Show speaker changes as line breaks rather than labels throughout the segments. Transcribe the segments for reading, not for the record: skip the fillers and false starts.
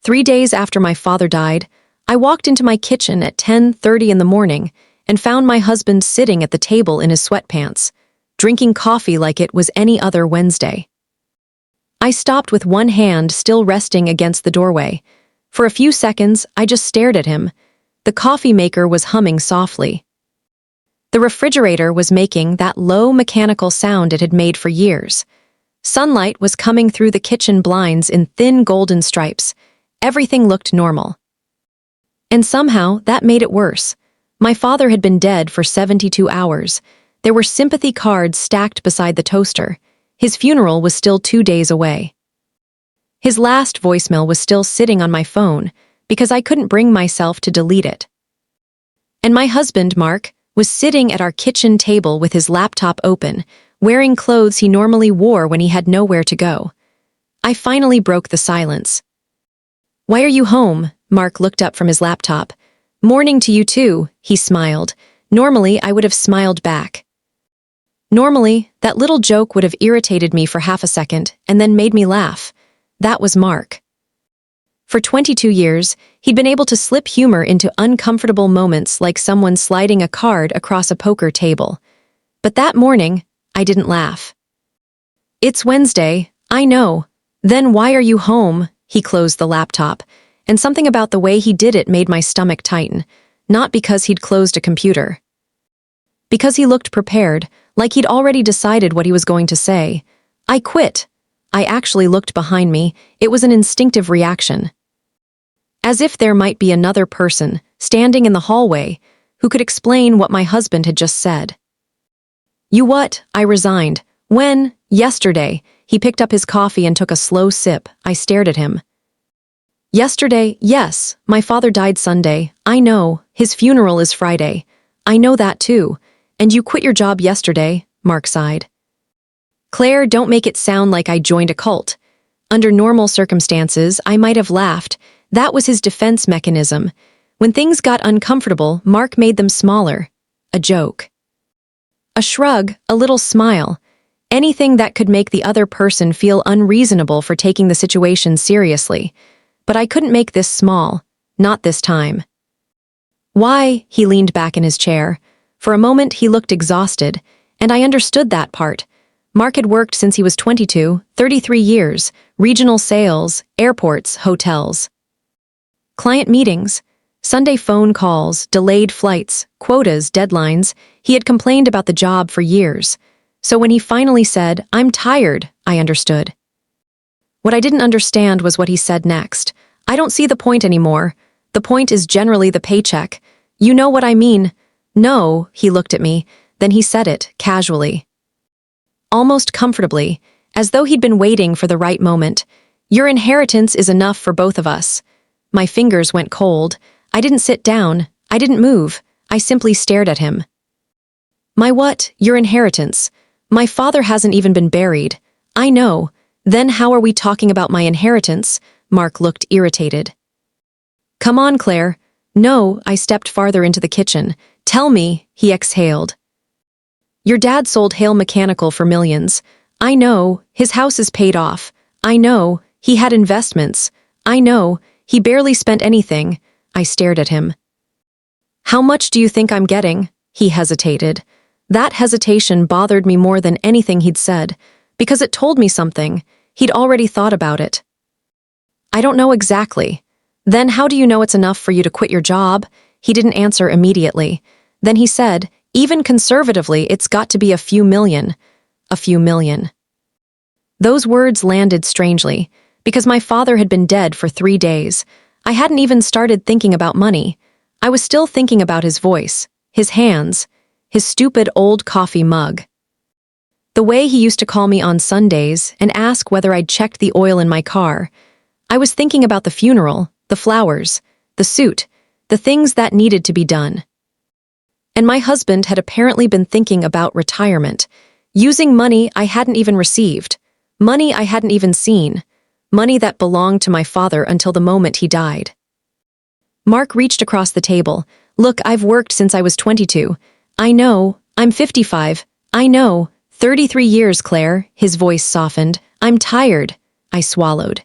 3 days after my father died, I walked into my kitchen at 10:30 in the morning and found my husband sitting at the table in his sweatpants, drinking coffee like it was any other Wednesday. I stopped with one hand still resting against the doorway. For a few seconds, I just stared at him. The coffee maker was humming softly. The refrigerator was making that low mechanical sound it had made for years. Sunlight was coming through the kitchen blinds in thin golden stripes. Everything looked normal. And somehow, that made it worse. My father had been dead for 72 hours. There were sympathy cards stacked beside the toaster. His funeral was still 2 days away. His last voicemail was still sitting on my phone because I couldn't bring myself to delete it. And my husband, Mark, was sitting at our kitchen table with his laptop open, wearing clothes he normally wore when he had nowhere to go. I finally broke the silence. "Why are you home?" Mark looked up from his laptop. "Morning to you too," he smiled. Normally, I would have smiled back. Normally, that little joke would have irritated me for half a second and then made me laugh. That was Mark. For 22 years, he'd been able to slip humor into uncomfortable moments like someone sliding a card across a poker table. But that morning, I didn't laugh. "It's Wednesday, I know. Then why are you home?" He closed the laptop, and something about the way he did it made my stomach tighten, not because he'd closed a computer. Because he looked prepared, like he'd already decided what he was going to say. "I quit." I actually looked behind me. It was an instinctive reaction. As if there might be another person, standing in the hallway, who could explain what my husband had just said. "You what?" I resigned. "When?" "Yesterday." He picked up his coffee and took a slow sip. I stared at him. "Yesterday, yes. My father died Sunday. I know. His funeral is Friday. I know that too. And you quit your job yesterday," Mark sighed. "Claire, don't make it sound like I joined a cult. Under normal circumstances, I might have laughed. That was his defense mechanism. When things got uncomfortable, Mark made them smaller. A joke. A shrug, a little smile. Anything that could make the other person feel unreasonable for taking the situation seriously. But I couldn't make this small. Not this time. "Why?" He leaned back in his chair. For a moment, he looked exhausted, and I understood that part. Mark had worked since he was 22, 33 years, regional sales, airports, hotels. Client meetings, Sunday phone calls, delayed flights, quotas, deadlines. He had complained about the job for years. So when he finally said, "I'm tired," I understood. What I didn't understand was what he said next. "I don't see the point anymore. The point is generally the paycheck. You know what I mean?" "No," he looked at me, then he said it, casually. Almost comfortably, as though he'd been waiting for the right moment. "Your inheritance is enough for both of us." My fingers went cold. I didn't sit down. I didn't move. I simply stared at him. "My what? Your inheritance? My father hasn't even been buried." "I know. Then how are we talking about my inheritance?" Mark looked irritated. "Come on, Claire." "No," I stepped farther into the kitchen. "Tell me," he exhaled. "Your dad sold Hale Mechanical for millions. I know. His house is paid off. I know. He had investments. I know. He barely spent anything." I stared at him. "How much do you think I'm getting?" He hesitated. That hesitation bothered me more than anything he'd said, because it told me something. He'd already thought about it. "I don't know exactly." "Then how do you know it's enough for you to quit your job?" He didn't answer immediately. Then he said, "Even conservatively, it's got to be a few million." A few million. Those words landed strangely, because my father had been dead for 3 days. I hadn't even started thinking about money. I was still thinking about his voice, his hands, his stupid old coffee mug. The way he used to call me on Sundays and ask whether I'd checked the oil in my car. I was thinking about the funeral, the flowers, the suit, the things that needed to be done. And my husband had apparently been thinking about retirement, using money I hadn't even received, money I hadn't even seen, money that belonged to my father until the moment he died. Mark reached across the table. "Look, I've worked since I was 22. I know. I'm 55. I know. 33 years, Claire." His voice softened. "I'm tired." I swallowed.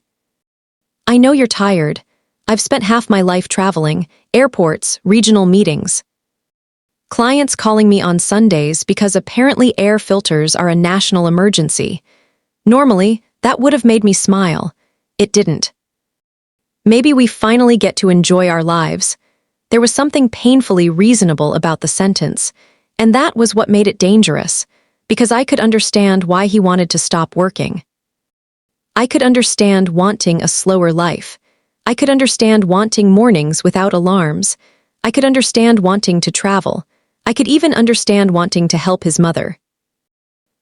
"I know you're tired. I've spent half my life traveling, airports, regional meetings. Clients calling me on Sundays because apparently air filters are a national emergency. Normally, that would have made me smile. It didn't. Maybe we finally get to enjoy our lives. There was something painfully reasonable about the sentence, and that was what made it dangerous, because I could understand why he wanted to stop working. I could understand wanting a slower life. I could understand wanting mornings without alarms. I could understand wanting to travel. I could even understand wanting to help his mother.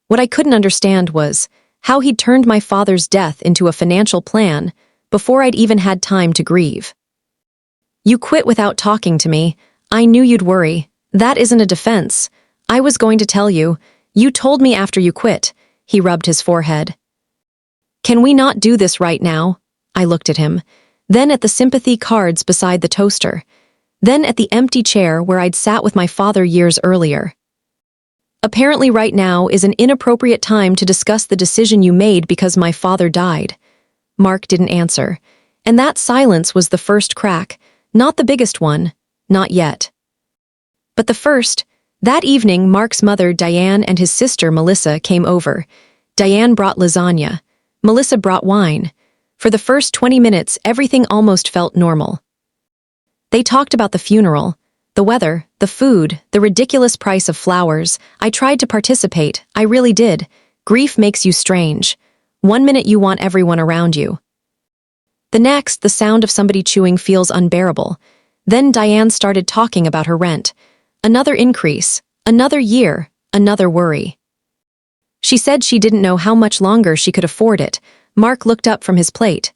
What I couldn't understand was how he'd turned my father's death into a financial plan before I'd even had time to grieve. You quit without talking to me. I knew you'd worry. That isn't a defense. I was going to tell you. You told me after you quit. He rubbed his forehead. Can we not do this right now? I looked at him, then at the sympathy cards beside the toaster, then at the empty chair where I'd sat with my father years earlier. Apparently right now is an inappropriate time to discuss the decision you made because my father died. Mark didn't answer, and that silence was the first crack, not the biggest one, not yet. But the first, that evening Mark's mother Diane and his sister Melissa came over. Diane brought lasagna. Melissa brought wine. For the first 20 minutes, everything almost felt normal. They talked about the funeral, the weather, the food, the ridiculous price of flowers. I tried to participate, I really did. Grief makes you strange. One minute you want everyone around you. The next, the sound of somebody chewing feels unbearable. Then Diane started talking about her rent. Another increase, another year, another worry. She said she didn't know how much longer she could afford it. Mark looked up from his plate.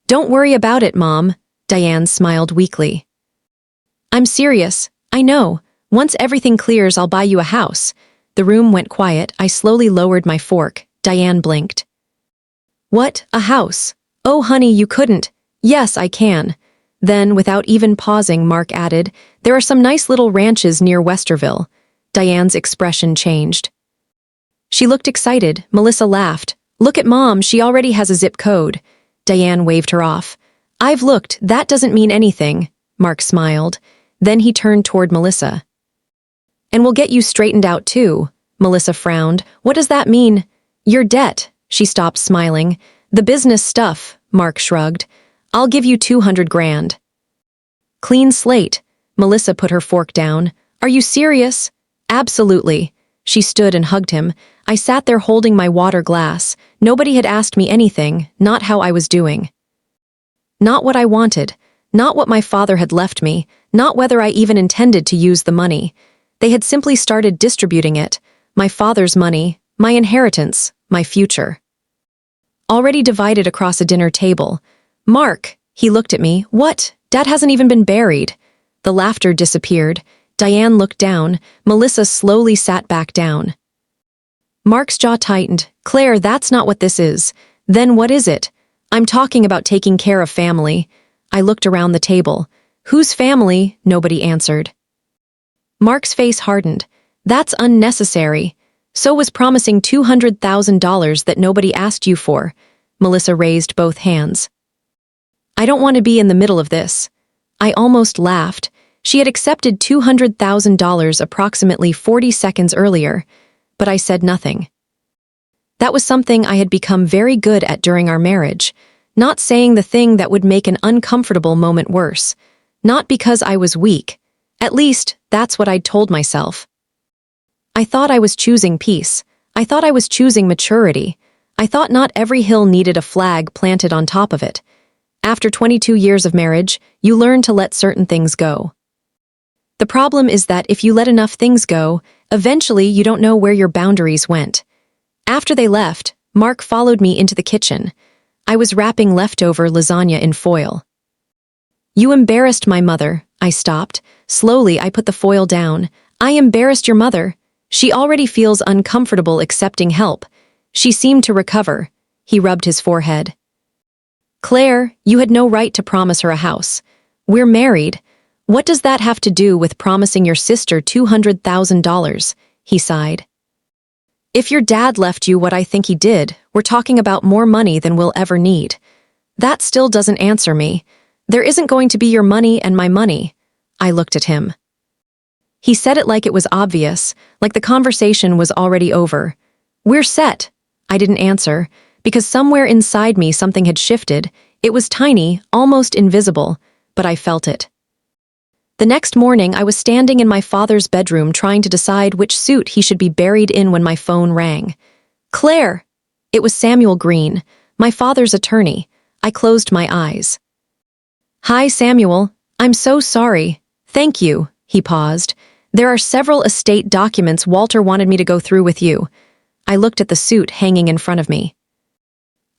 Don't worry about it, Mom. Diane smiled weakly. I'm serious. I know. Once everything clears, I'll buy you a house. The room went quiet. I slowly lowered my fork. Diane blinked. What? A house? Oh, honey, you couldn't. Yes, I can. Then, without even pausing, Mark added, there are some nice little ranches near Westerville. Diane's expression changed. She looked excited. Melissa laughed. Look at Mom, she already has a zip code. Diane waved her off. I've looked, that doesn't mean anything. Mark smiled. Then he turned toward Melissa. And we'll get you straightened out too. Melissa frowned. What does that mean? Your debt. She stopped smiling. The business stuff, Mark shrugged. I'll give you 200 grand. Clean slate. Melissa put her fork down. Are you serious? Absolutely. She stood and hugged him. I sat there holding my water glass. Nobody had asked me anything, not how I was doing. Not what I wanted. Not what my father had left me, not whether I even intended to use the money. They had simply started distributing it. My father's money, my inheritance, my future. Already divided across a dinner table. Mark, he looked at me. What? Dad hasn't even been buried. The laughter disappeared. Diane looked down. Melissa slowly sat back down. Mark's jaw tightened. Claire, that's not what this is. Then what is it? I'm talking about taking care of family. I looked around the table. Whose family? Nobody answered. Mark's face hardened. That's unnecessary. So was promising $200,000 that nobody asked you for. Melissa raised both hands. I don't want to be in the middle of this. I almost laughed. She had accepted $200,000 approximately 40 seconds earlier, but I said nothing. That was something I had become very good at during our marriage. Not saying the thing that would make an uncomfortable moment worse. Not because I was weak. At least, that's what I'd told myself. I thought I was choosing peace. I thought I was choosing maturity. I thought not every hill needed a flag planted on top of it. After 22 years of marriage, you learn to let certain things go. The problem is that if you let enough things go, eventually you don't know where your boundaries went. After they left, Mark followed me into the kitchen. I was wrapping leftover lasagna in foil. You embarrassed my mother. I stopped. Slowly, I put the foil down. I embarrassed your mother. She already feels uncomfortable accepting help. She seemed to recover. He rubbed his forehead. Claire, you had no right to promise her a house. We're married. What does that have to do with promising your sister $200,000? He sighed. If your dad left you what I think he did, we're talking about more money than we'll ever need. That still doesn't answer me. There isn't going to be your money and my money. I looked at him. He said it like it was obvious, like the conversation was already over. We're set. I didn't answer, because somewhere inside me something had shifted. It was tiny, almost invisible, but I felt it. The next morning, I was standing in my father's bedroom trying to decide which suit he should be buried in when my phone rang. Claire! It was Samuel Green, my father's attorney. I closed my eyes. Hi, Samuel. I'm so sorry. Thank you. He paused. There are several estate documents Walter wanted me to go through with you. I looked at the suit hanging in front of me.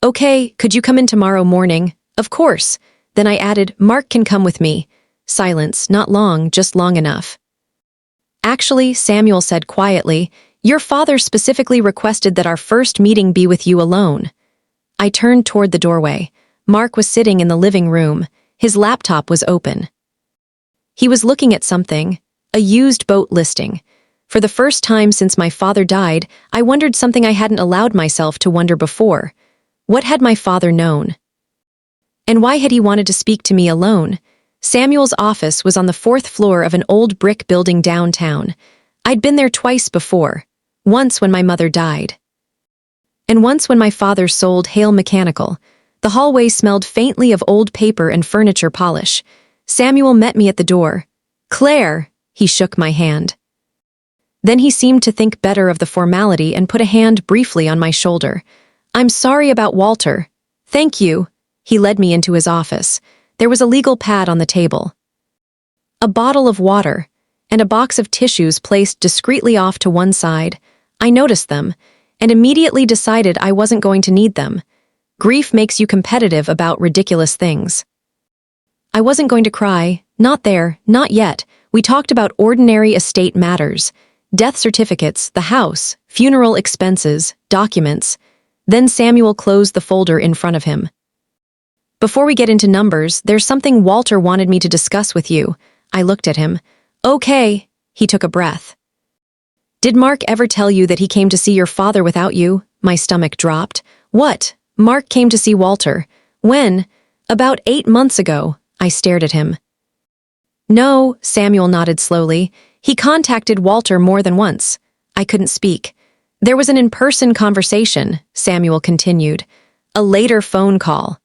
Okay, could you come in tomorrow morning? Of course. Then I added, Mark can come with me. Silence, not long, just long enough. Actually, Samuel said quietly, your father specifically requested that our first meeting be with you alone. I turned toward the doorway. Mark was sitting in the living room. His laptop was open. He was looking at something, a used boat listing. For the first time since my father died, I wondered something I hadn't allowed myself to wonder before. What had my father known? And why had he wanted to speak to me alone? Samuel's office was on the 4th floor of an old brick building downtown. I'd been there twice before, once when my mother died, and once when my father sold Hale Mechanical. The hallway smelled faintly of old paper and furniture polish. Samuel met me at the door. Claire! He shook my hand. Then he seemed to think better of the formality and put a hand briefly on my shoulder. I'm sorry about Walter. Thank you. He led me into his office. There was a legal pad on the table, a bottle of water, and a box of tissues placed discreetly off to one side. I noticed them, and immediately decided I wasn't going to need them. Grief makes you competitive about ridiculous things. I wasn't going to cry, not there, not yet. We talked about ordinary estate matters, death certificates, the house, funeral expenses, documents. Then Samuel closed the folder in front of him. Before we get into numbers, there's something Walter wanted me to discuss with you. I looked at him. Okay. He took a breath. Did Mark ever tell you that he came to see your father without you? My stomach dropped. What? Mark came to see Walter. When? About 8 months ago. I stared at him. No, Samuel nodded slowly. He contacted Walter more than once. I couldn't speak. There was an in-person conversation, Samuel continued. A later phone call.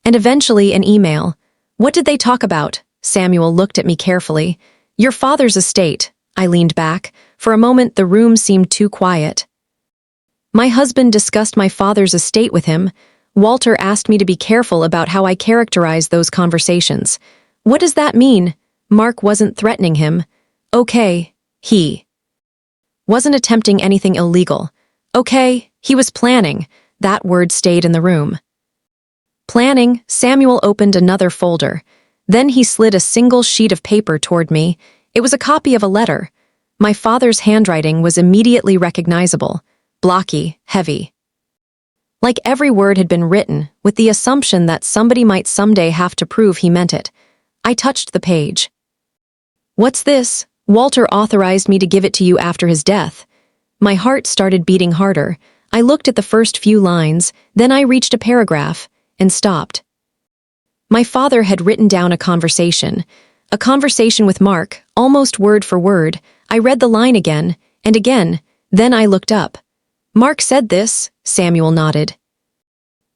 And eventually an email. What did they talk about? Samuel looked at me carefully. Your father's estate. I leaned back. For a moment, the room seemed too quiet. My husband discussed my father's estate with him. Walter asked me to be careful about how I characterize those conversations. What does that mean? Mark wasn't threatening him. Okay, he wasn't attempting anything illegal. Okay, he was planning. That word stayed in the room. Planning. Samuel opened another folder. Then he slid a single sheet of paper toward me. It was a copy of a letter. My father's handwriting was immediately recognizable. Blocky, heavy. Like every word had been written, with the assumption that somebody might someday have to prove he meant it. I touched the page. What's this? Walter authorized me to give it to you after his death. My heart started beating harder. I looked at the first few lines, then I reached a paragraph, and stopped. My father had written down a conversation with Mark, almost word for word. I read the line again, and again, then I looked up. Mark said this, Samuel nodded.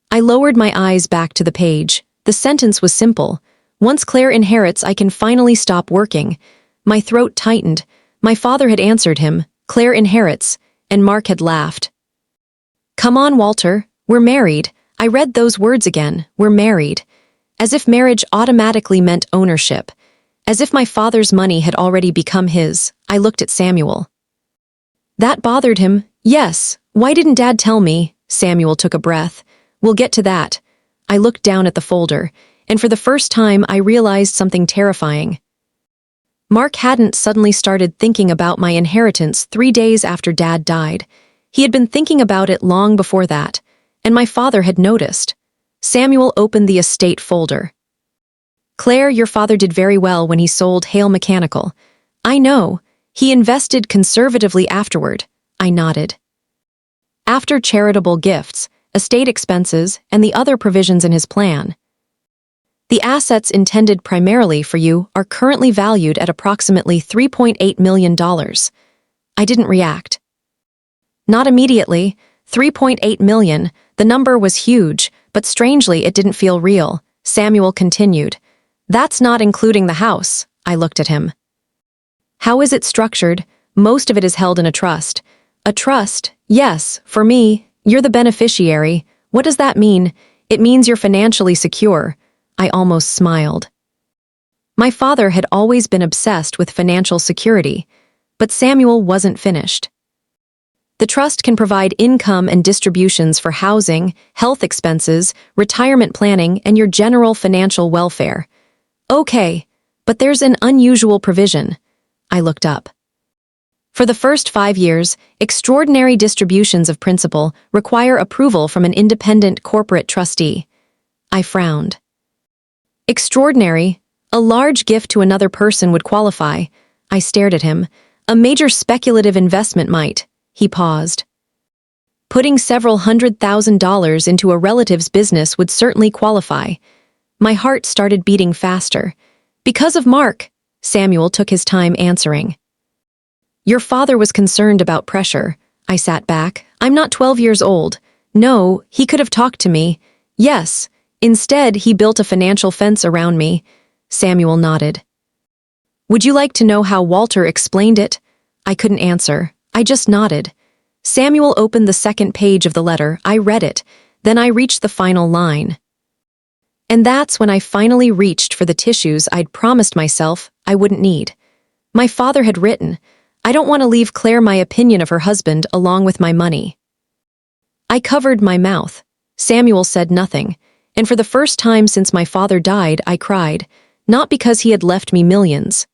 I lowered my eyes back to the page. The sentence was simple. Once Claire inherits, I can finally stop working. My throat tightened. My father had answered him, Claire inherits, and Mark had laughed. Come on, Walter, we're married. I read those words again, we're married. As if marriage automatically meant ownership. As if my father's money had already become his. I looked at Samuel. That bothered him. Yes. Why didn't Dad tell me? Samuel took a breath. We'll get to that. I looked down at the folder, and for the first time I realized something terrifying. Mark hadn't suddenly started thinking about my inheritance 3 days after Dad died. He had been thinking about it long before that, and my father had noticed. Samuel opened the estate folder. Claire, your father did very well when he sold Hale Mechanical. I know. He invested conservatively afterward. I nodded. After charitable gifts, estate expenses, and the other provisions in his plan. The assets intended primarily for you are currently valued at approximately $3.8 million. I didn't react. Not immediately. 3.8 million, the number was huge, but strangely it didn't feel real. Samuel continued. That's not including the house. I looked at him. How is it structured? Most of it is held in a trust. A trust? Yes, for me. You're the beneficiary. What does that mean? It means you're financially secure. I almost smiled. My father had always been obsessed with financial security, but Samuel wasn't finished. The trust can provide income and distributions for housing, health expenses, retirement planning, and your general financial welfare. Okay, but there's an unusual provision. I looked up. For the first 5 years, extraordinary distributions of principal require approval from an independent corporate trustee. I frowned. Extraordinary? A large gift to another person would qualify. I stared at him. A major speculative investment might. He paused. Putting several $100,000 into a relative's business would certainly qualify. My heart started beating faster. Because of Mark, Samuel took his time answering. Your father was concerned about pressure. I sat back. I'm not 12 years old. No, he could have talked to me. Yes. Instead, he built a financial fence around me. Samuel nodded. Would you like to know how Walter explained it? I couldn't answer. I just nodded. Samuel opened the second page of the letter. I read it. Then I reached the final line. And that's when I finally reached for the tissues I'd promised myself I wouldn't need. My father had written, I don't want to leave Claire my opinion of her husband along with my money. I covered my mouth. Samuel said nothing, and for the first time since my father died, I cried, not because he had left me millions.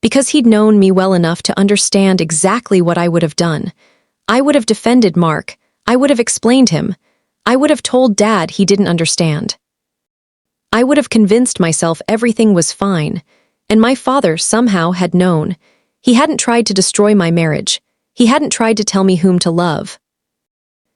Because he'd known me well enough to understand exactly what I would have done. I would have defended Mark. I would have explained him. I would have told Dad he didn't understand. I would have convinced myself everything was fine, and my father somehow had known. He hadn't tried to destroy my marriage. He hadn't tried to tell me whom to love.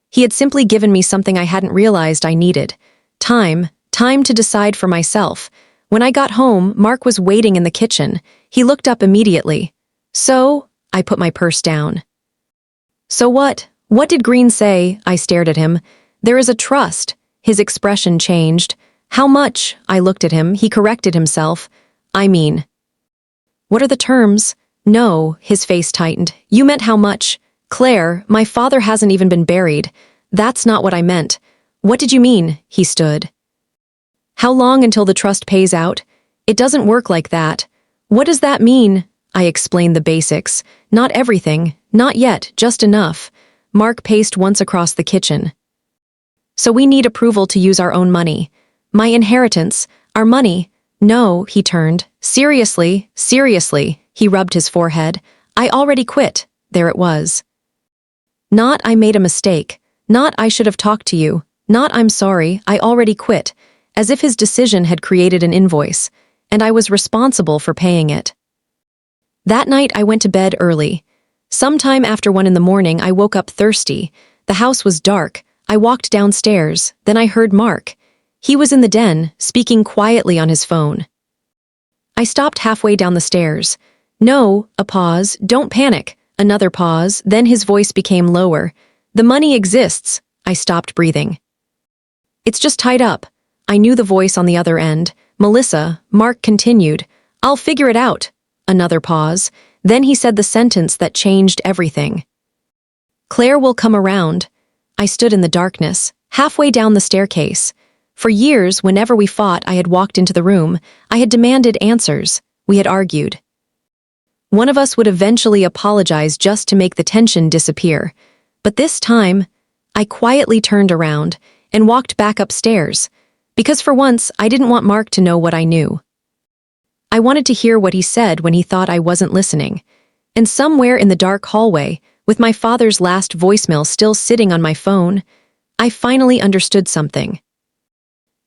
He had simply given me something I hadn't realized I needed. Time to decide for myself. When I got home, Mark was waiting in the kitchen. He looked up immediately. So, I put my purse down. So what? What did Green say? I stared at him. There is a trust. His expression changed. How much? I looked at him. He corrected himself. I mean. What are the terms? No, his face tightened. You meant how much? Claire, my father hasn't even been buried. That's not what I meant. What did you mean? He stood. How long until the trust pays out? It doesn't work like that. What does that mean? I explained the basics. Not everything. Not yet, just enough. Mark paced once across the kitchen. So we need approval to use our own money. My inheritance, our money. No, he turned. Seriously, he rubbed his forehead. I already quit. There it was. Not I made a mistake. Not I should have talked to you. Not I'm sorry, I already quit. As if his decision had created an invoice, and I was responsible for paying it. That night I went to bed early. Sometime after 1 a.m, I woke up thirsty. The house was dark. I walked downstairs, then I heard Mark. He was in the den, speaking quietly on his phone. I stopped halfway down the stairs. No, a pause, don't panic. Another pause, then his voice became lower. The money exists. I stopped breathing. It's just tied up. I knew the voice on the other end. Melissa, Mark continued. I'll figure it out. Another pause. Then he said the sentence that changed everything. Claire will come around. I stood in the darkness, halfway down the staircase. For years, whenever we fought, I had walked into the room. I had demanded answers. We had argued. One of us would eventually apologize just to make the tension disappear. But this time, I quietly turned around and walked back upstairs. Because for once, I didn't want Mark to know what I knew. I wanted to hear what he said when he thought I wasn't listening. And somewhere in the dark hallway, with my father's last voicemail still sitting on my phone, I finally understood something.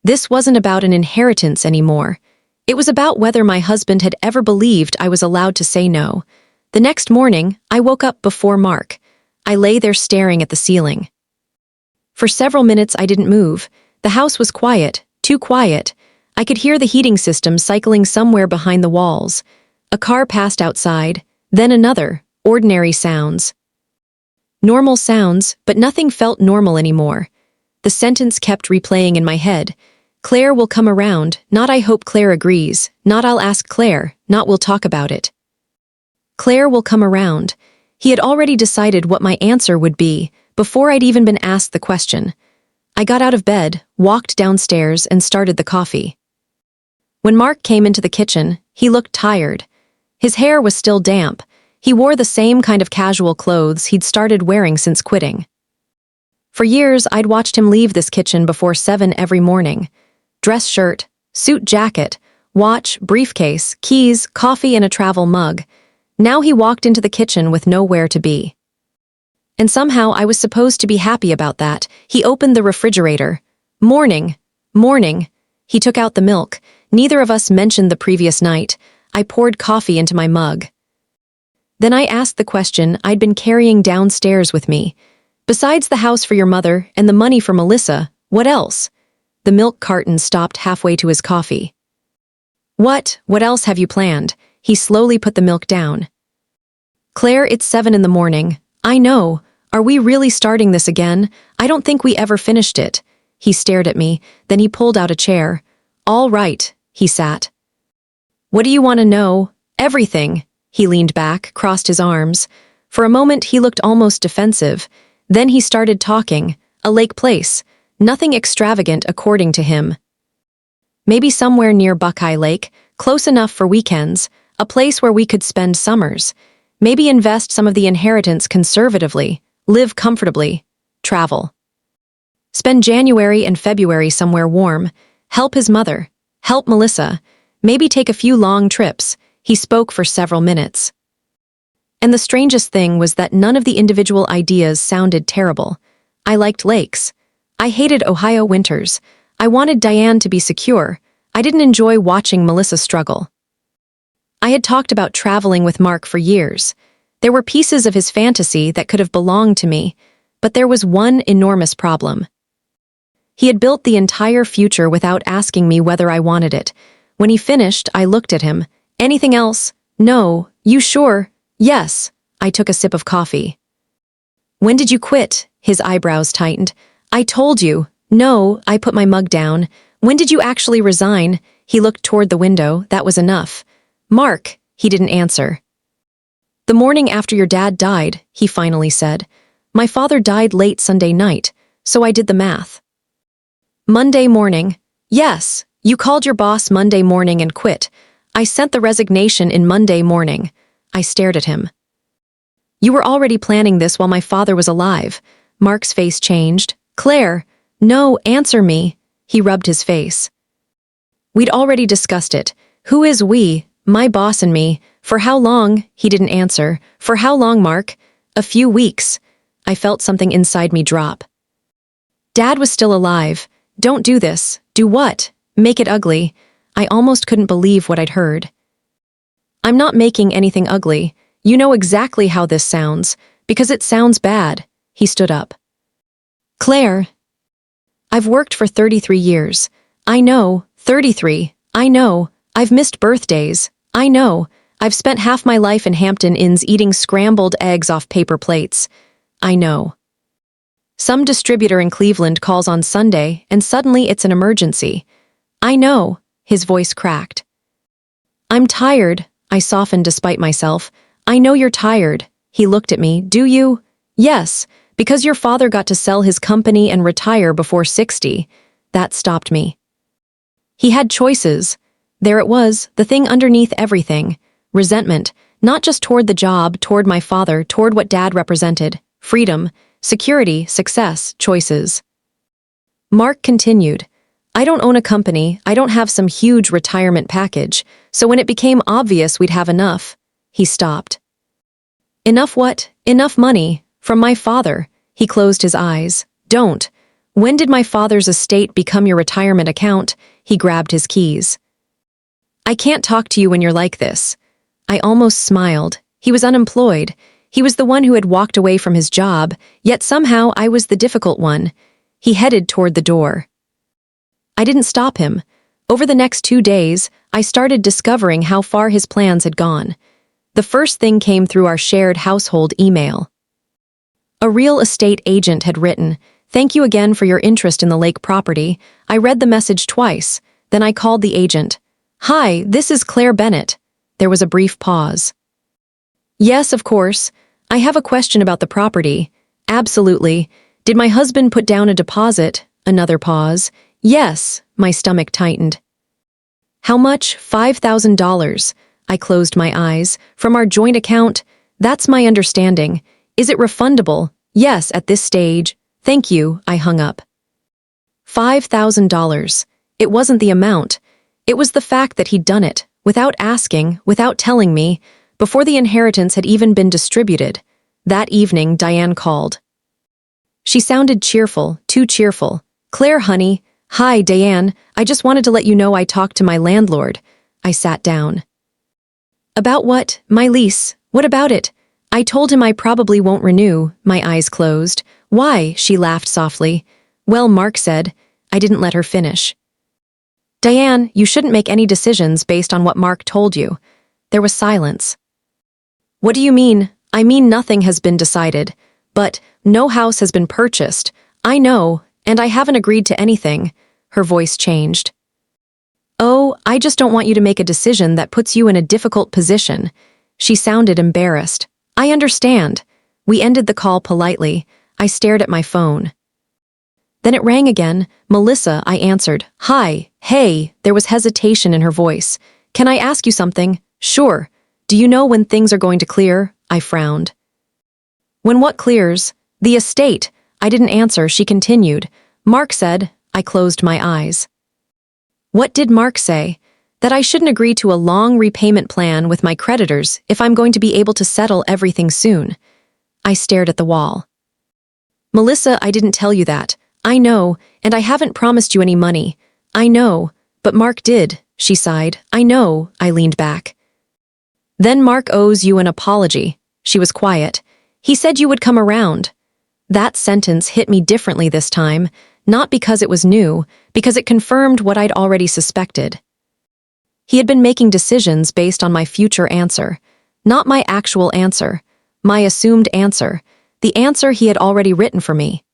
This wasn't about an inheritance anymore. It was about whether my husband had ever believed I was allowed to say no. The next morning, I woke up before Mark. I lay there staring at the ceiling. For several minutes I didn't move. The house was quiet, too quiet. I could hear the heating system cycling somewhere behind the walls. A car passed outside, then another, ordinary sounds. Normal sounds, but nothing felt normal anymore. The sentence kept replaying in my head. Claire will come around, not I hope Claire agrees, not I'll ask Claire, not we'll talk about it. Claire will come around. He had already decided what my answer would be, before I'd even been asked the question. I got out of bed, walked downstairs, and started the coffee. When Mark came into the kitchen, he looked tired. His hair was still damp. He wore the same kind of casual clothes he'd started wearing since quitting. For years, I'd watched him leave this kitchen before 7 every morning. Dress shirt, suit jacket, watch, briefcase, keys, coffee, and a travel mug. Now he walked into the kitchen with nowhere to be. And somehow I was supposed to be happy about that. He opened the refrigerator. Morning. He took out the milk. Neither of us mentioned the previous night. I poured coffee into my mug. Then I asked the question I'd been carrying downstairs with me. Besides the house for your mother and the money for Melissa, what else? The milk carton stopped halfway to his coffee. What else have you planned? He slowly put the milk down. Claire, it's 7 in the morning. I know. Are we really starting this again? I don't think we ever finished it. He stared at me, then he pulled out a chair. All right, he sat. What do you want to know? Everything. He leaned back, crossed his arms. For a moment he looked almost defensive. Then he started talking. A lake place. Nothing extravagant according to him. Maybe somewhere near Buckeye Lake, close enough for weekends, a place where we could spend summers. Maybe invest some of the inheritance conservatively, live comfortably, travel. Spend January and February somewhere warm, help his mother, help Melissa, maybe take a few long trips. He spoke for several minutes. And the strangest thing was that none of the individual ideas sounded terrible. I liked lakes. I hated Ohio winters. I wanted Diane to be secure. I didn't enjoy watching Melissa struggle. I had talked about traveling with Mark for years. There were pieces of his fantasy that could have belonged to me, but there was one enormous problem. He had built the entire future without asking me whether I wanted it. When he finished, I looked at him. Anything else? No. You sure? Yes. I took a sip of coffee. When did you quit? His eyebrows tightened. I told you. No, I put my mug down. When did you actually resign? He looked toward the window. That was enough. Mark, he didn't answer. The morning after your dad died, he finally said. My father died late Sunday night, so I did the math. Monday morning. Yes, you called your boss Monday morning and quit. I sent the resignation in Monday morning. I stared at him. You were already planning this while my father was alive. Mark's face changed. Claire, no, answer me. He rubbed his face. We'd already discussed it. Who is we? My boss and me. For how long? He didn't answer. For how long, Mark? A few weeks. I felt something inside me drop. Dad was still alive. Don't do this. Do what? Make it ugly. I almost couldn't believe what I'd heard. I'm not making anything ugly. You know exactly how this sounds, because it sounds bad. He stood up. Claire. I've worked for 33 years. I know, 33. I know. I've missed birthdays. I know. I've spent half my life in Hampton Inns eating scrambled eggs off paper plates. I know. Some distributor in Cleveland calls on Sunday, and suddenly it's an emergency. I know. His voice cracked. I'm tired. I softened despite myself. I know you're tired. He looked at me. Do you? Yes, because your father got to sell his company and retire before 60. That stopped me. He had choices. There it was, the thing underneath everything. Resentment, not just toward the job, toward my father, toward what Dad represented. Freedom, security, success, choices. Mark continued. I don't own a company, I don't have some huge retirement package, so when it became obvious we'd have enough, he stopped. Enough what? Enough money. From my father. He closed his eyes. Don't. When did my father's estate become your retirement account? He grabbed his keys. I can't talk to you when you're like this. I almost smiled. He was unemployed. He was the one who had walked away from his job, yet somehow I was the difficult one. He headed toward the door. I didn't stop him. Over the next 2 days, I started discovering how far his plans had gone. The first thing came through our shared household email. A real estate agent had written, "Thank you again for your interest in the lake property." I read the message twice, then I called the agent. "Hi, this is Claire Bennett." There was a brief pause. "Yes, of course. I have a question about the property." "Absolutely. Did my husband put down a deposit?" Another pause. "Yes." My stomach tightened. "How much?" $5,000. I closed my eyes. "From our joint account?" "That's my understanding." "Is it refundable?" "Yes, at this stage." "Thank you." I hung up. $5,000. It wasn't the amount. It was the fact that he'd done it, without asking, without telling me, before the inheritance had even been distributed. That evening, Diane called. She sounded cheerful, too cheerful. "Claire, honey." "Hi, Diane. I just wanted to let you know I talked to my landlord." I sat down. "About what?" "My lease." "What about it?" "I told him I probably won't renew." My eyes closed. "Why?" She laughed softly. "Well, Mark said." I didn't let her finish. "Diane, you shouldn't make any decisions based on what Mark told you." There was silence. "What do you mean?" "I mean nothing has been decided. But no house has been purchased. I know, and I haven't agreed to anything." Her voice changed. "Oh, I just don't want you to make a decision that puts you in a difficult position." She sounded embarrassed. "I understand." We ended the call politely. I stared at my phone. Then it rang again. "Melissa," I answered. "Hi." "Hey." There was hesitation in her voice. "Can I ask you something?" "Sure." "Do you know when things are going to clear?" I frowned. "When what clears?" "The estate." I didn't answer. She continued. "Mark said." I closed my eyes. "What did Mark say?" "That I shouldn't agree to a long repayment plan with my creditors if I'm going to be able to settle everything soon." I stared at the wall. "Melissa, I didn't tell you that." "I know, and I haven't promised you any money." "I know, but Mark did." She sighed. "I know." I leaned back. "Then Mark owes you an apology." She was quiet. "He said you would come around." That sentence hit me differently this time, not because it was new, because it confirmed what I'd already suspected. He had been making decisions based on my future answer, not my actual answer, my assumed answer, the answer he had already written for me.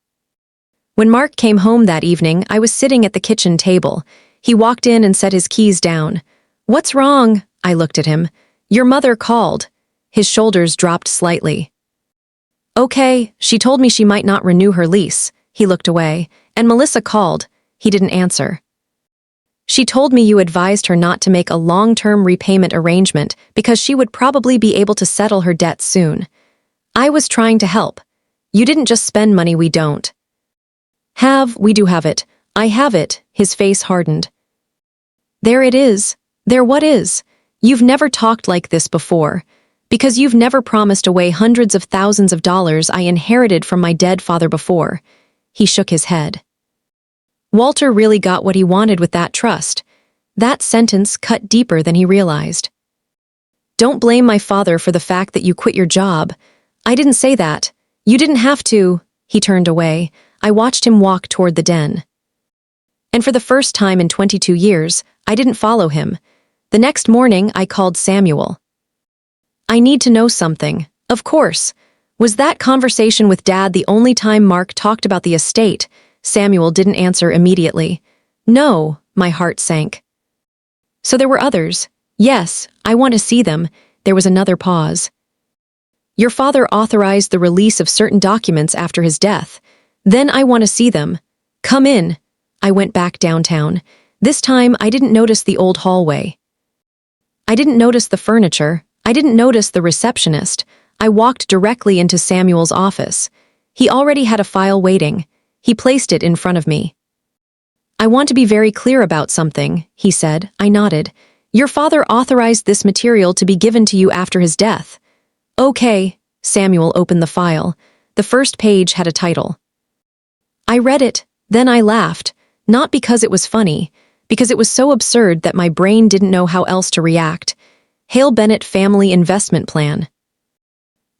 When Mark came home that evening, I was sitting at the kitchen table. He walked in and set his keys down. "What's wrong?" I looked at him. "Your mother called." His shoulders dropped slightly. "Okay, she told me she might not renew her lease." He looked away. "And Melissa called." He didn't answer. "She told me you advised her not to make a long-term repayment arrangement because she would probably be able to settle her debt soon." I was trying to help. "You didn't just spend money we don't have, we do have it." "I have it." His face hardened. "There it is." "There what is?" "You've never talked like this before. Because you've never promised away hundreds of thousands of dollars I inherited from my dead father before." He shook his head. Walter really got what he wanted with that trust. That sentence cut deeper than he realized. "Don't blame my father for the fact that you quit your job." "I didn't say that." "You didn't have to." He turned away. I watched him walk toward the den. And for the first time in 22 years, I didn't follow him. The next morning, I called Samuel. "I need to know something." "Of course." "Was that conversation with Dad the only time Mark talked about the estate?" Samuel didn't answer immediately. "No." My heart sank. "So there were others?" "Yes, I want to see them." There was another pause. "Your father authorized the release of certain documents after his death. Then I want to see them." "Come in." I went back downtown. This time I didn't notice the old hallway. I didn't notice the furniture. I didn't notice the receptionist. I walked directly into Samuel's office. He already had a file waiting. He placed it in front of me. "I want to be very clear about something," he said. I nodded. "Your father authorized this material to be given to you after his death." "Okay." Samuel opened the file. The first page had a title. I read it, then I laughed, not because it was funny, because it was so absurd that my brain didn't know how else to react. Hale Bennett Family Investment Plan.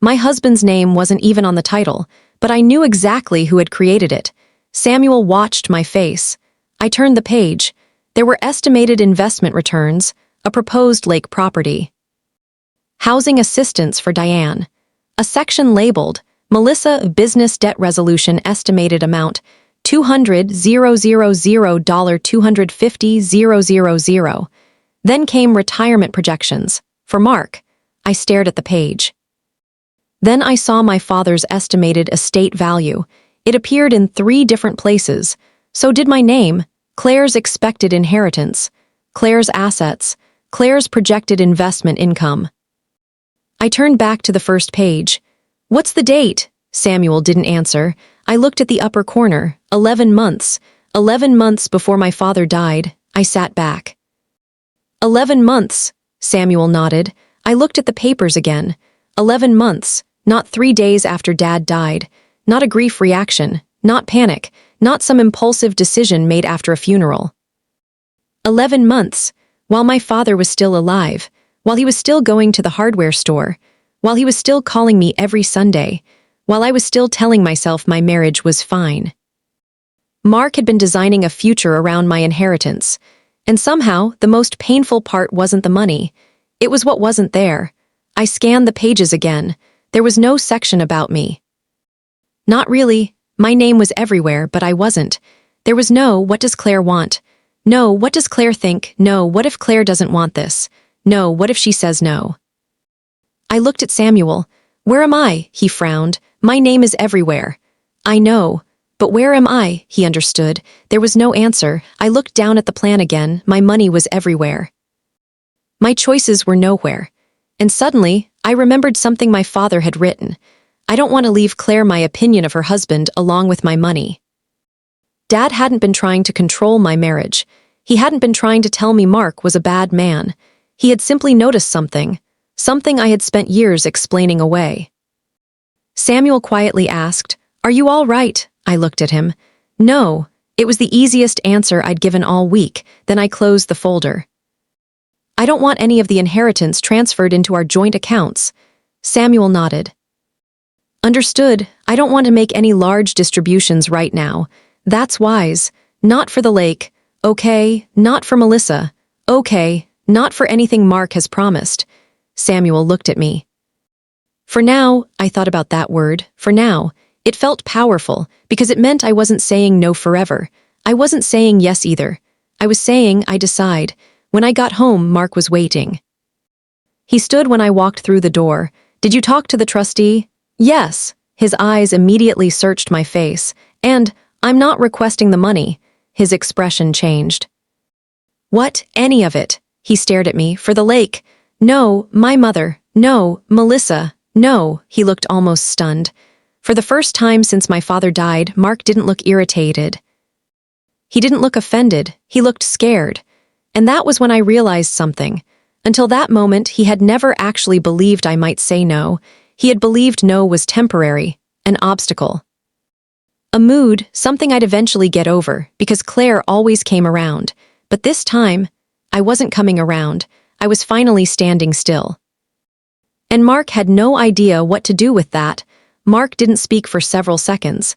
My husband's name wasn't even on the title, but I knew exactly who had created it. Samuel watched my face. I turned the page. There were estimated investment returns, a proposed lake property. Housing assistance for Diane. A section labeled, Melissa Business Debt Resolution Estimated Amount, $200,000, Then came retirement projections. For Mark. I stared at the page. Then I saw my father's estimated estate value. It appeared in 3 different places. So did my name, Claire's expected inheritance, Claire's assets, Claire's projected investment income. I turned back to the first page. What's the date? Samuel didn't answer. I looked at the upper corner. 11 months. 11 months before my father died. I sat back. 11 months, Samuel nodded. I looked at the papers again. 11 months, not 3 days after Dad died. Not a grief reaction, not panic, not some impulsive decision made after a funeral. 11 months, while my father was still alive, while he was still going to the hardware store, while he was still calling me every Sunday, while I was still telling myself my marriage was fine. Mark had been designing a future around my inheritance, and somehow the most painful part wasn't the money. It was what wasn't there. I scanned the pages again. There was no section about me. Not really. My name was everywhere, but I wasn't. There was no, what does Claire want? No, what does Claire think? No, what if Claire doesn't want this? No, what if she says no? I looked at Samuel. Where am I? He frowned. My name is everywhere. I know. But where am I? He understood. There was no answer. I looked down at the plan again. My money was everywhere. My choices were nowhere. And suddenly, I remembered something my father had written. I don't want to leave Claire my opinion of her husband along with my money. Dad hadn't been trying to control my marriage. He hadn't been trying to tell me Mark was a bad man. He had simply noticed something I had spent years explaining away. Samuel quietly asked, "Are you all right?" I looked at him. No. It was the easiest answer I'd given all week. Then I closed the folder. I don't want any of the inheritance transferred into our joint accounts. Samuel nodded. Understood. I don't want to make any large distributions right now. That's wise. Not for the lake. Okay. Not for Melissa. Okay. Not for anything Mark has promised. Samuel looked at me. For now, I thought about that word. For now. It felt powerful because it meant I wasn't saying no forever. I wasn't saying yes either. I was saying I decide. When I got home, Mark was waiting. He stood when I walked through the door. Did you talk to the trustee? Yes. His eyes immediately searched my face. And, I'm not requesting the money. His expression changed. What? Any of it? He stared at me. For the lake. No, my mother. No, Melissa. No. He looked almost stunned. For the first time since my father died, Mark didn't look irritated. He didn't look offended. He looked scared. And that was when I realized something. Until that moment, he had never actually believed I might say no. He had believed no was temporary, an obstacle. A mood, something I'd eventually get over, because Claire always came around. But this time, I wasn't coming around. I was finally standing still. And Mark had no idea what to do with that. Mark didn't speak for several seconds.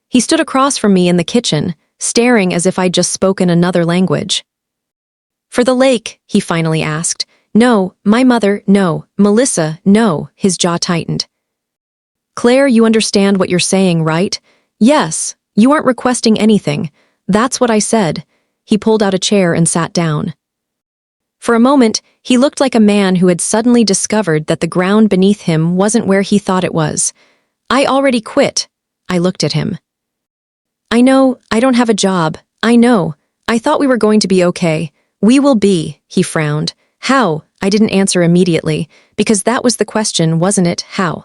He stood across from me in the kitchen, staring as if I'd just spoken another language. For the lake, he finally asked. No, my mother, no. Melissa, no. His jaw tightened. Claire, you understand what you're saying, right? Yes. You aren't requesting anything. That's what I said. He pulled out a chair and sat down. For a moment, he looked like a man who had suddenly discovered that the ground beneath him wasn't where he thought it was. I already quit. I looked at him. I know, I don't have a job. I know. I thought we were going to be okay. We will be, he frowned. How? I didn't answer immediately, because that was the question, wasn't it? How?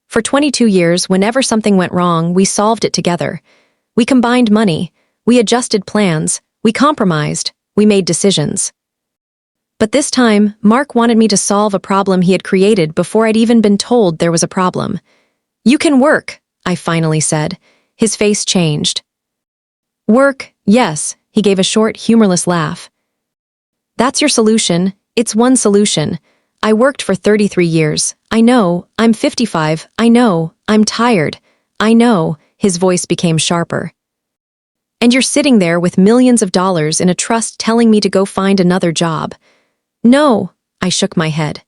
For 22 years, whenever something went wrong, we solved it together. We combined money. We adjusted plans. We compromised. We made decisions. But this time, Mark wanted me to solve a problem he had created before I'd even been told there was a problem. You can work, I finally said. His face changed. Work, yes, he gave a short, humorless laugh. That's your solution. It's one solution. I worked for 33 years. I know. I'm 55. I know. I'm tired. I know. His voice became sharper. And you're sitting there with millions of dollars in a trust telling me to go find another job. No, I shook my head.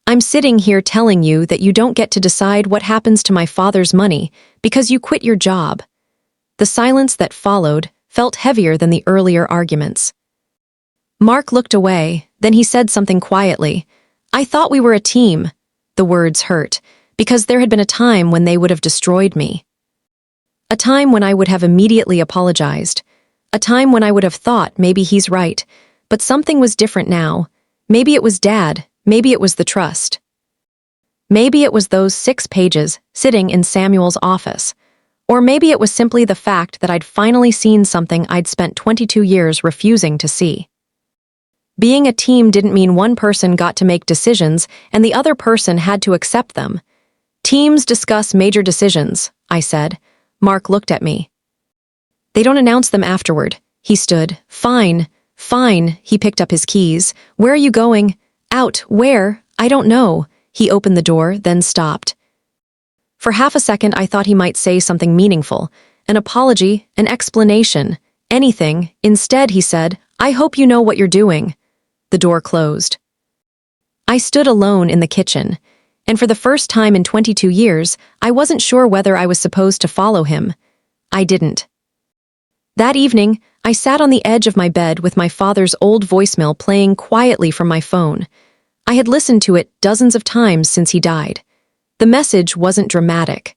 I'm sitting here telling you that you don't get to decide what happens to my father's money because you quit your job. The silence that followed felt heavier than the earlier arguments. Mark looked away, then he said something quietly. I thought we were a team. The words hurt, because there had been a time when they would have destroyed me. A time when I would have immediately apologized. A time when I would have thought maybe he's right, but something was different now. Maybe it was Dad, maybe it was the trust. Maybe it was those 6 pages sitting in Samuel's office. Or maybe it was simply the fact that I'd finally seen something I'd spent 22 years refusing to see. Being a team didn't mean one person got to make decisions and the other person had to accept them. Teams discuss major decisions, I said. Mark looked at me. They don't announce them afterward. He stood. Fine. He picked up his keys. Where are you going? Out. Where? I don't know. He opened the door, then stopped. For half a second, I thought he might say something meaningful. An apology, an explanation, anything. Instead, he said, I hope you know what you're doing. The door closed. I stood alone in the kitchen, and for the first time in 22 years, I wasn't sure whether I was supposed to follow him. I didn't. That evening, I sat on the edge of my bed with my father's old voicemail playing quietly from my phone. I had listened to it dozens of times since he died. The message wasn't dramatic.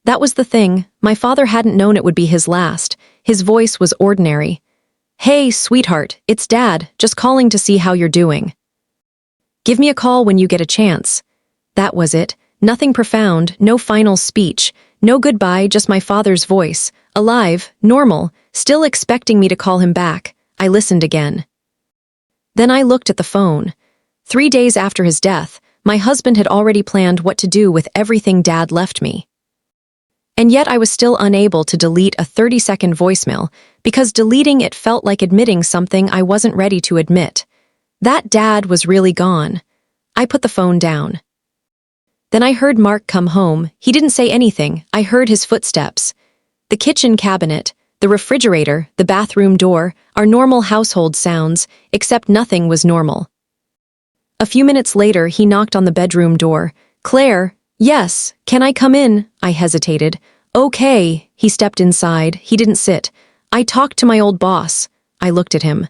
That was the thing, my father hadn't known it would be his last. His voice was ordinary. Hey, sweetheart, it's Dad, just calling to see how you're doing. Give me a call when you get a chance. That was it. Nothing profound, no final speech, no goodbye, just my father's voice, alive, normal, still expecting me to call him back. I listened again. Then I looked at the phone. 3 days after his death, my husband had already planned what to do with everything Dad left me. And yet I was still unable to delete a 30-second voicemail because deleting it felt like admitting something I wasn't ready to admit. That Dad was really gone. I put the phone down. Then I heard Mark come home. He didn't say anything. I heard his footsteps. The kitchen cabinet, the refrigerator, the bathroom door, are normal household sounds, except nothing was normal. A few minutes later, he knocked on the bedroom door. Claire, yes, can I come in? I hesitated. Okay. He stepped inside. He didn't sit. I talked to my old boss. I looked at him.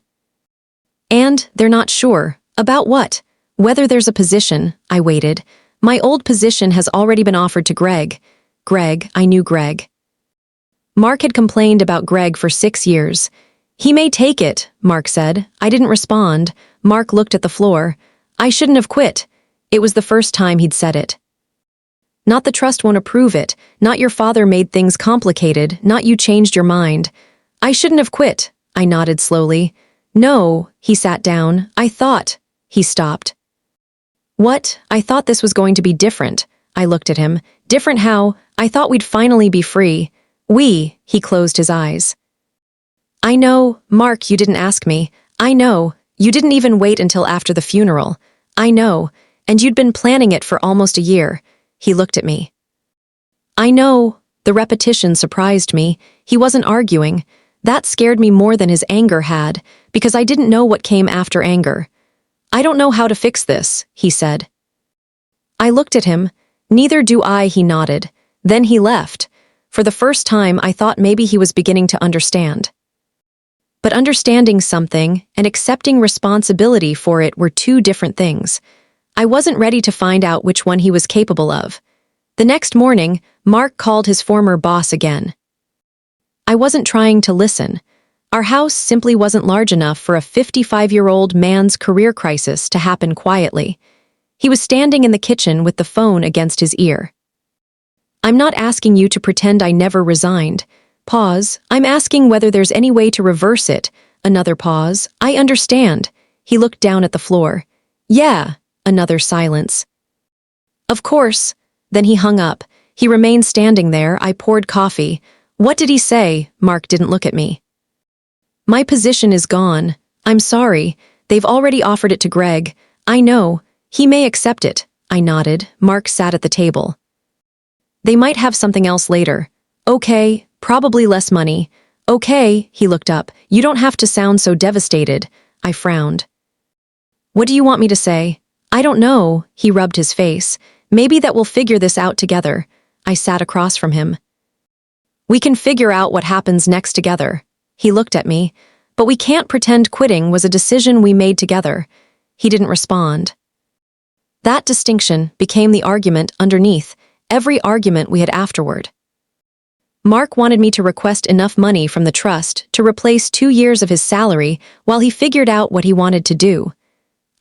And they're not sure. About what? Whether there's a position. I waited. My old position has already been offered to Greg. Greg, I knew Greg. Mark had complained about Greg for 6 years. He may take it, Mark said. I didn't respond. Mark looked at the floor. I shouldn't have quit. It was the first time he'd said it. Not the trust won't approve it, not your father made things complicated, not you changed your mind. I shouldn't have quit, I nodded slowly. No, he sat down. I thought. He stopped. What? I thought this was going to be different. I looked at him. Different how? I thought we'd finally be free. He closed his eyes. I know, Mark, you didn't ask me. I know. You didn't even wait until after the funeral. I know. And you'd been planning it for almost a year. He looked at me. I know. The repetition surprised me. He wasn't arguing. That scared me more than his anger had, because I didn't know what came after anger. I don't know how to fix this, he said. I looked at him. Neither do I, he nodded. Then he left. For the first time, I thought maybe he was beginning to understand. But understanding something and accepting responsibility for it were 2 different things. I wasn't ready to find out which one he was capable of. The next morning, Mark called his former boss again. I wasn't trying to listen. Our house simply wasn't large enough for a 55-year-old man's career crisis to happen quietly. He was standing in the kitchen with the phone against his ear. I'm not asking you to pretend I never resigned. Pause. I'm asking whether there's any way to reverse it. Another pause. I understand. He looked down at the floor. Yeah. Another silence. Of course. Then he hung up. He remained standing there. I poured coffee. What did he say? Mark didn't look at me. My position is gone. I'm sorry. They've already offered it to Greg. I know. He may accept it. I nodded. Mark sat at the table. They might have something else later. Okay, Probably less money. Okay, he looked up. You don't have to sound so devastated. I frowned. What do you want me to say? I don't know, he rubbed his face. Maybe that we'll figure this out together. I sat across from him. We can figure out what happens next together. He looked at me. But we can't pretend quitting was a decision we made together. He didn't respond. That distinction became the argument underneath every argument we had afterward. Mark wanted me to request enough money from the trust to replace 2 years of his salary while he figured out what he wanted to do.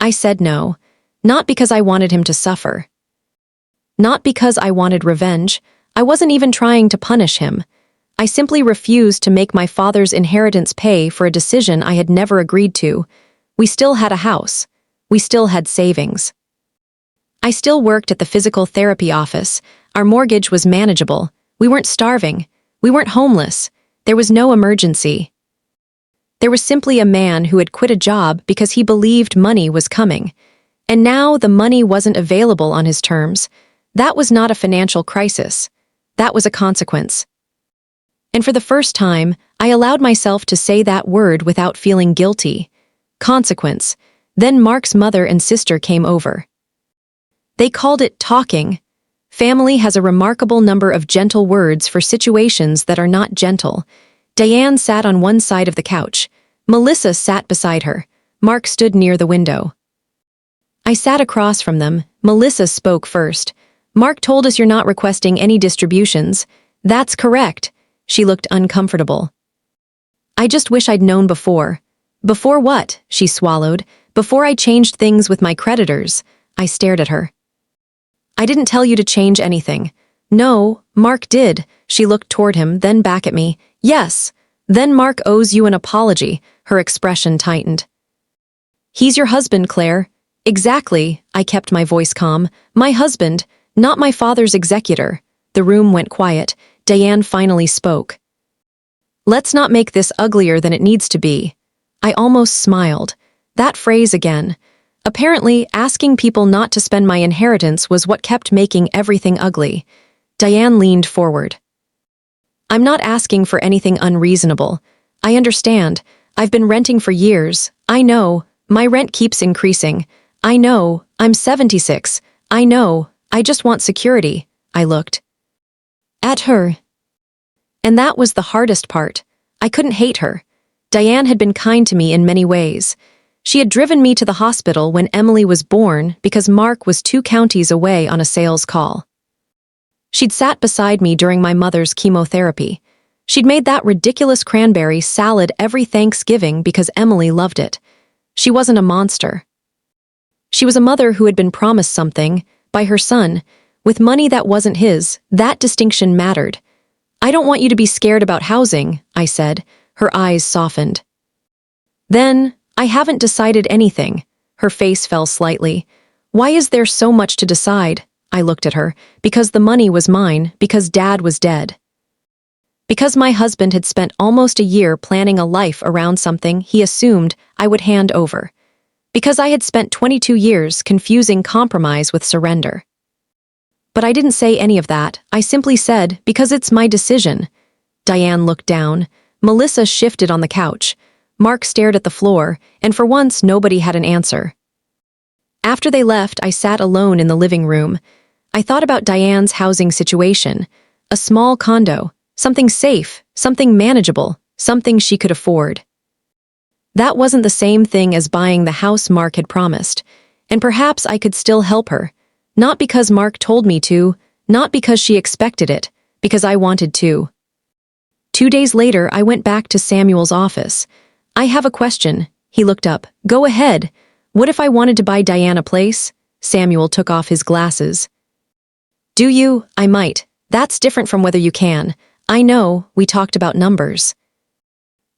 I said no, not because I wanted him to suffer. Not because I wanted revenge. I wasn't even trying to punish him. I simply refused to make my father's inheritance pay for a decision I had never agreed to. We still had a house. We still had savings. I still worked at the physical therapy office. Our mortgage was manageable. We weren't starving. We weren't homeless. There was no emergency. There was simply a man who had quit a job because he believed money was coming. And now the money wasn't available on his terms. That was not a financial crisis. That was a consequence. And for the first time, I allowed myself to say that word without feeling guilty. Consequence. Then Mark's mother and sister came over. They called it talking. Family has a remarkable number of gentle words for situations that are not gentle. Diane sat on one side of the couch. Melissa sat beside her. Mark stood near the window. I sat across from them. Melissa spoke first. Mark told us you're not requesting any distributions. That's correct. She looked uncomfortable. I just wish I'd known before. Before what? She swallowed. Before I changed things with my creditors. I stared at her. I didn't tell you to change anything. No, Mark did. She looked toward him, then back at me. Yes. Then Mark owes you an apology. Her expression tightened. He's your husband, Claire. Exactly. I kept my voice calm. My husband, not my father's executor. The room went quiet. Diane finally spoke. Let's not make this uglier than it needs to be. I almost smiled. That phrase again. Apparently, asking people not to spend my inheritance was what kept making everything ugly. Diane leaned forward. I'm not asking for anything unreasonable. I understand. I've been renting for years. I know. My rent keeps increasing. I know. I'm 76. I know. I just want security. I looked at her. And that was the hardest part. I couldn't hate her. Diane had been kind to me in many ways. She had driven me to the hospital when Emily was born because Mark was 2 counties away on a sales call. She'd sat beside me during my mother's chemotherapy. She'd made that ridiculous cranberry salad every Thanksgiving because Emily loved it. She wasn't a monster. She was a mother who had been promised something, by her son, with money that wasn't his. That distinction mattered. I don't want you to be scared about housing, I said. Her eyes softened. Then, I haven't decided anything. Her face fell slightly. Why is there so much to decide? I looked at her. Because the money was mine, because Dad was dead. Because my husband had spent almost a year planning a life around something he assumed I would hand over. Because I had spent 22 years confusing compromise with surrender. But I didn't say any of that. I simply said, because it's my decision. Diane looked down. Melissa shifted on the couch. Mark stared at the floor, and for once nobody had an answer. After they left, I sat alone in the living room. I thought about Diane's housing situation. A small condo, something safe, something manageable, something she could afford. That wasn't the same thing as buying the house Mark had promised, and perhaps I could still help her. Not because Mark told me to, not because she expected it, because I wanted to. 2 days later, I went back to Samuel's office. I have a question. He looked up. Go ahead. What if I wanted to buy Diane a place? Samuel took off his glasses. Do you? I might. That's different from whether you can. I know, we talked about numbers.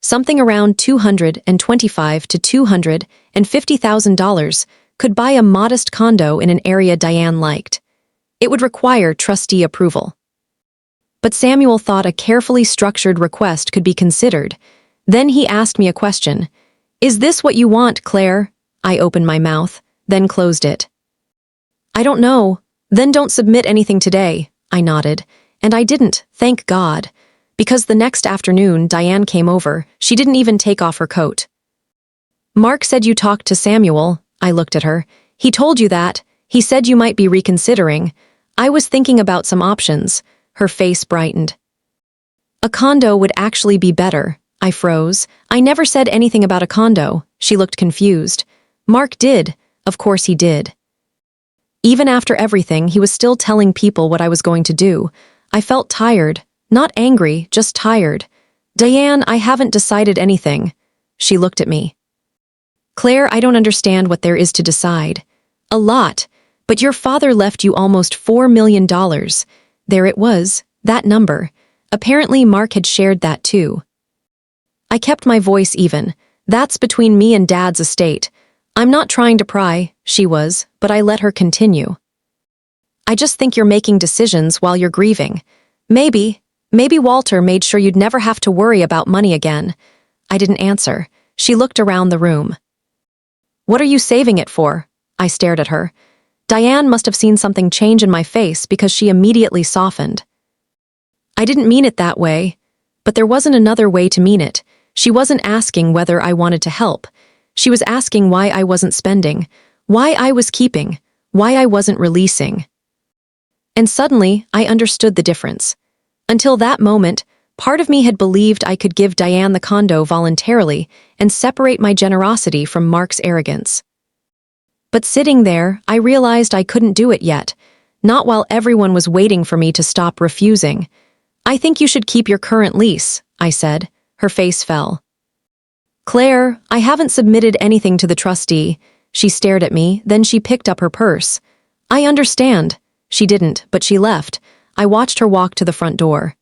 Something around $225,000 to $250,000 could buy a modest condo in an area Diane liked. It would require trustee approval. But Samuel thought a carefully structured request could be considered. Then he asked me a question. Is this what you want, Claire? I opened my mouth, then closed it. I don't know. Then don't submit anything today, I nodded. And I didn't, thank God. Because the next afternoon, Diane came over. She didn't even take off her coat. Mark said you talked to Samuel. I looked at her. He told you that. He said you might be reconsidering. I was thinking about some options. Her face brightened. A condo would actually be better. I froze. I never said anything about a condo. She looked confused. Mark did. Of course he did. Even after everything, he was still telling people what I was going to do. I felt tired. Not angry, just tired. Diane, I haven't decided anything. She looked at me. Claire, I don't understand what there is to decide. A lot. But your father left you almost $4 million. There it was, that number. Apparently Mark had shared that too. I kept my voice even. That's between me and Dad's estate. I'm not trying to pry, she was, but I let her continue. I just think you're making decisions while you're grieving. Maybe Walter made sure you'd never have to worry about money again. I didn't answer. She looked around the room. What are you saving it for? I stared at her. Diane must have seen something change in my face because she immediately softened. I didn't mean it that way, but there wasn't another way to mean it. She wasn't asking whether I wanted to help. She was asking why I wasn't spending, why I was keeping, why I wasn't releasing. And suddenly, I understood the difference. Until that moment, part of me had believed I could give Diane the condo voluntarily and separate my generosity from Mark's arrogance. But sitting there, I realized I couldn't do it yet, not while everyone was waiting for me to stop refusing. I think you should keep your current lease, I said. Her face fell. Claire, I haven't submitted anything to the trustee. She stared at me, then she picked up her purse. I understand. She didn't, but she left. I watched her walk to the front door.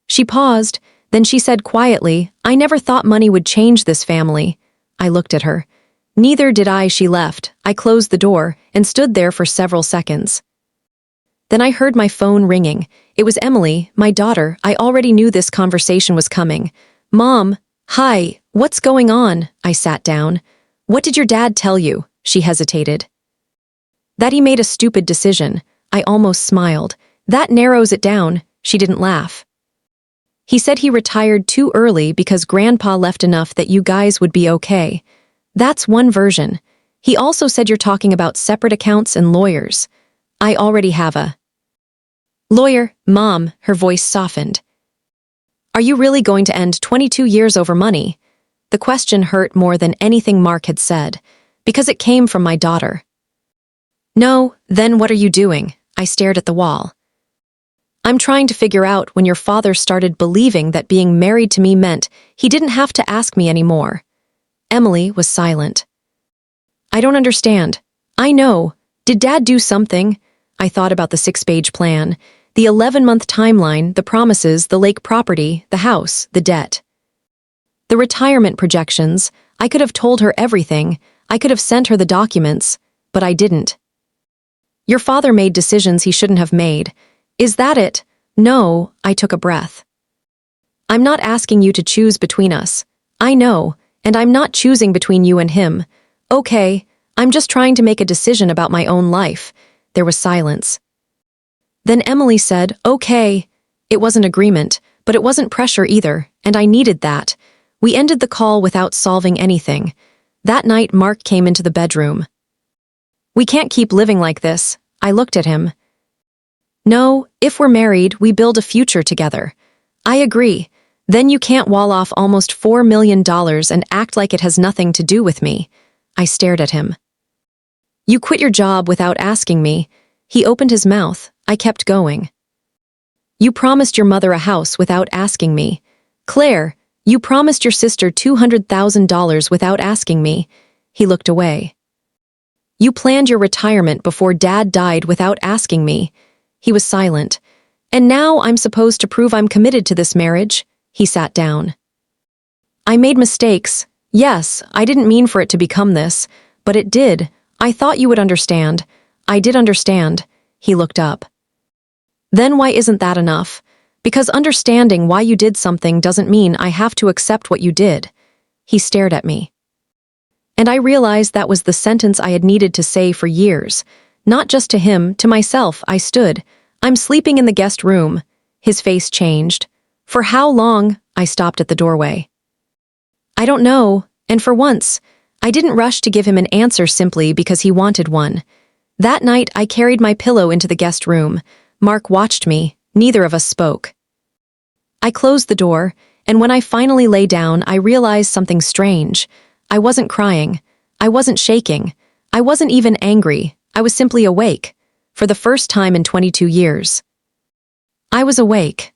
She paused, then she said quietly, I never thought money would change this family. I looked at her. Neither did I. She left. I closed the door and stood there for several seconds. Then I heard my phone ringing. It was Emily, my daughter. I already knew this conversation was coming. Mom, hi, what's going on? I sat down. What did your dad tell you? She hesitated. That he made a stupid decision. I almost smiled. That narrows it down. She didn't laugh. He said he retired too early because Grandpa left enough that you guys would be okay. That's one version. He also said you're talking about separate accounts and lawyers. I already have a lawyer, Mom, her voice softened. Are you really going to end 22 years over money? The question hurt more than anything Mark had said, because it came from my daughter. No, then what are you doing? I stared at the wall. I'm trying to figure out when your father started believing that being married to me meant he didn't have to ask me anymore. Emily was silent. I don't understand. I know. Did Dad do something? I thought about the 6-page plan, the 11-month timeline, the promises, the lake property, the house, the debt. The retirement projections. I could have told her everything. I could have sent her the documents, but I didn't. Your father made decisions he shouldn't have made. Is that it? No, I took a breath. I'm not asking you to choose between us. I know, and I'm not choosing between you and him. Okay, I'm just trying to make a decision about my own life. There was silence. Then Emily said, okay. It wasn't agreement, but it wasn't pressure either, and I needed that. We ended the call without solving anything. That night, Mark came into the bedroom. We can't keep living like this. I looked at him. No, if we're married, we build a future together. I agree. Then you can't wall off almost $4 million and act like it has nothing to do with me. I stared at him. You quit your job without asking me. He opened his mouth. I kept going. You promised your mother a house without asking me. Claire, you promised your sister $200,000 without asking me. He looked away. You planned your retirement before Dad died without asking me. He was silent. And now I'm supposed to prove I'm committed to this marriage? He sat down. I made mistakes. Yes, I didn't mean for it to become this, but it did. I thought you would understand. I did understand. He looked up. Then why isn't that enough? Because understanding why you did something doesn't mean I have to accept what you did. He stared at me. And I realized that was the sentence I had needed to say for years. Not just to him, to myself. I stood. I'm sleeping in the guest room. His face changed. For how long? I stopped at the doorway. I don't know, and for once, I didn't rush to give him an answer simply because he wanted one. That night, I carried my pillow into the guest room. Mark watched me. Neither of us spoke. I closed the door, and when I finally lay down, I realized something strange. I wasn't crying. I wasn't shaking. I wasn't even angry. I was simply awake. For the first time in 22 years. I was awake.